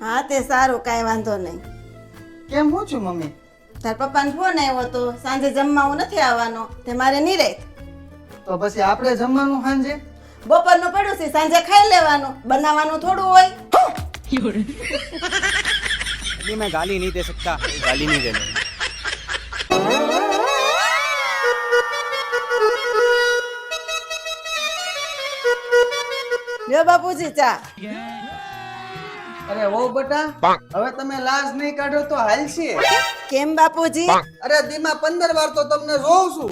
હા તે સારું, કાંઈ વાંધો નહીં. કેમ હું છું મમ્મી? તાર પપ્પાને ફોન આવ્યો તો સાંજે જમવા હું નથી આવવાનો, તે મારે નહીં રહે. તો પછી આપણે જમવાનું સાંજે? બપોરનું પડ્યું છે, સાંજે ખાઈ લેવાનું, બનાવવાનું થોડું હોય. अभी मैं गाली नहीं दे सकता, गाली नहीं देना. લ્યો બાપુજી ચા. અરે ઓ બટા, હવે તમે લાજ નહીં કાઢો તો હાલશે. કેમ બાપુજી? અરે દીમાં 15 વાર તો તમને જોઉં છું.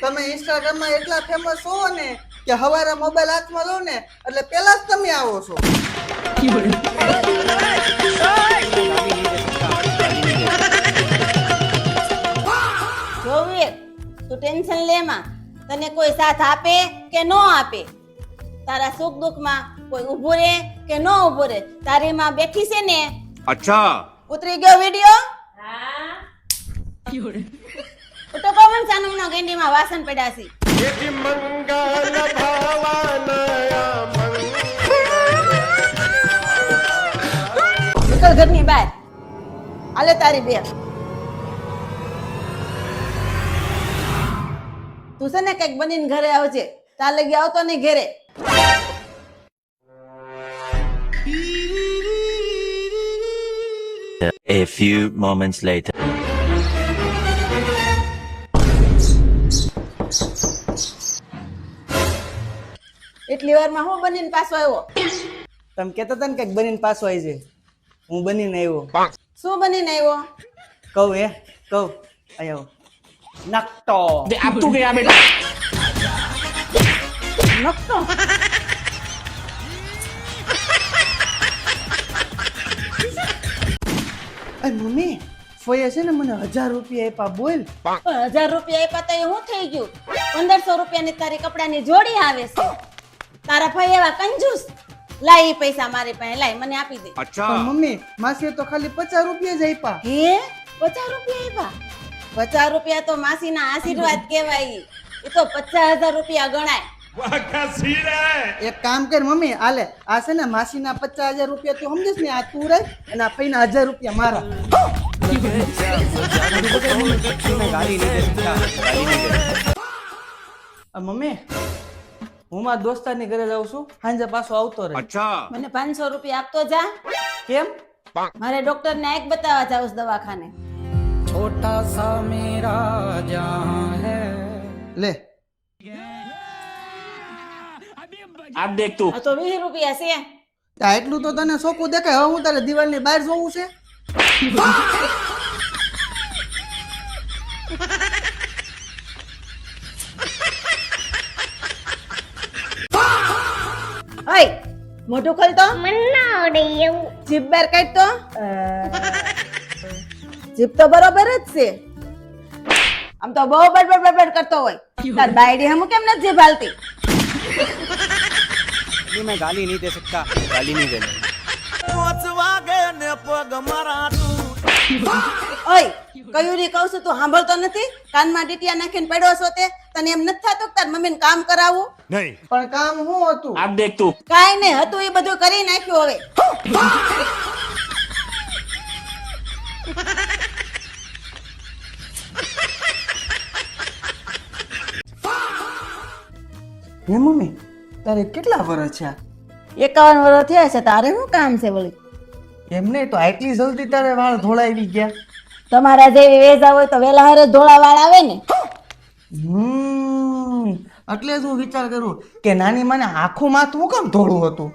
તમે ઇન્સ્ટાગ્રામ માં એટલા ફેમસ છો ને કે હવારે મોબાઈલ હાથમાં લો ને એટલે પેલા જ તમે આવો છો. જોવીર, તું ટેન્શન લેમાં. તને કોઈ સાથ આપે કે ન આપે, તારા સુખ દુઃખમાં કોઈ ઊભું રહે કે ન ઊભું રહે, તારી માં બેઠી છે ને. अच्छा. ઉતરી ગયો વિડિયો? તો પવન સાનુમનો ગેંડીમાં વાસણ પડ્યા છે. નીકળ ઘરની બહાર. આલે તારી બેન. તું છે ને કઈક બનીને ઘરે આવજે, તાર લગી આવતો નહીં ઘરે. A few moments later. એટલી વારમાં હું બનીને પાછો આવ્યો? તમે કહેતા હતા ને કઈક બનીને પાછો આવી જાય, હું બનીને આવ્યો. શું બનીને આવ્યો? કહું આયો નકટો. નકટો? અરે મમ્મી, ફોઈએ છે ને મને 1000 રૂપિયા આપ્યા, બોલ. પણ 1000 રૂપિયા આપ્યા તો એ શું થઈ ગયું? 1500 રૂપિયાની તારી કપડાની જોડી આવે છે. તારા ભાઈ એવા કંજૂસ. લાય ઈ પૈસા મારી પાસે, લાય મને આપી દે. अच्छा. પણ મમ્મી, માસીએ તો ખાલી 50 રૂપિયા જ આપ્યા. હે 50 રૂપિયા આપ્યા? 50 રૂપિયા તો માસીના આશીર્વાદ કહેવાય. એ તો 50000 રૂપિયા ગણાય. એક કામ કર મમ્મી, આલે આ છે ને માસીના 50000 રૂપિયા તું સમજીશ ને, આ તું રાખ અને આ ફઈના 1000 રૂપિયા મારા. मैं गाली नहीं दे सकता, गाली नहीं देना. મમ્મી, હું મારા દોસ્તારની ઘરે જાઉં છું, સાંજે પાછો આવતો રહે. अच्छा. મને 500 રૂપિયા આપતો જા. કેમ? મારે ડોક્ટર ને એક બતાવવા જાઉં છું દવાખાને. छोटा सा मेरा जहां है. લે आप देख तू. આ તો 20 રૂપિયા છે. આ એટલું તો તને સોકું દેખાય. હવે હું તારે દિવાલની બહાર જોવું છે? ઓય મોઢું ખોલ તો. જીભ બહાર કાઢ તો. જીભ તો બરોબર જ છે. આમ તો બહુ બડબડ બડબડ કરતો હોય. તાર બાયડી હમ કેમ નથી જીભ હાલતી? अभी मैं गाली नहीं दे सकता, गाली नहीं देना. ઓય કયુરી કહું છું, તું સાંભળતો નથી? કાનમાં ડીટિયા નાખીને પડ્યો છો તે? તને એમ નથી થતું કે તાર મમ્મીને કામ કરાવવું? नहीं. પણ કામ શું હતું? आप देख तू. કાઈ નહીં હતું, એ બધું કરી નાખ્યું હવે. હે મમ્મી, તારે કેટલા વર્ષ છે? 51 વર્ષ થયા છે, તારે શું કામ છે વળી? એમ નહીં તો આટલી જલ્દી તારે વાળ ધોળાવી ગયા? તમારા જેવી વેજા હોય તો વેલા હારે ધોળા વાળ આવે ને. એટલે જ હું વિચાર કરું કે નાની મને આખું માથું કેમ ધોળું હતું.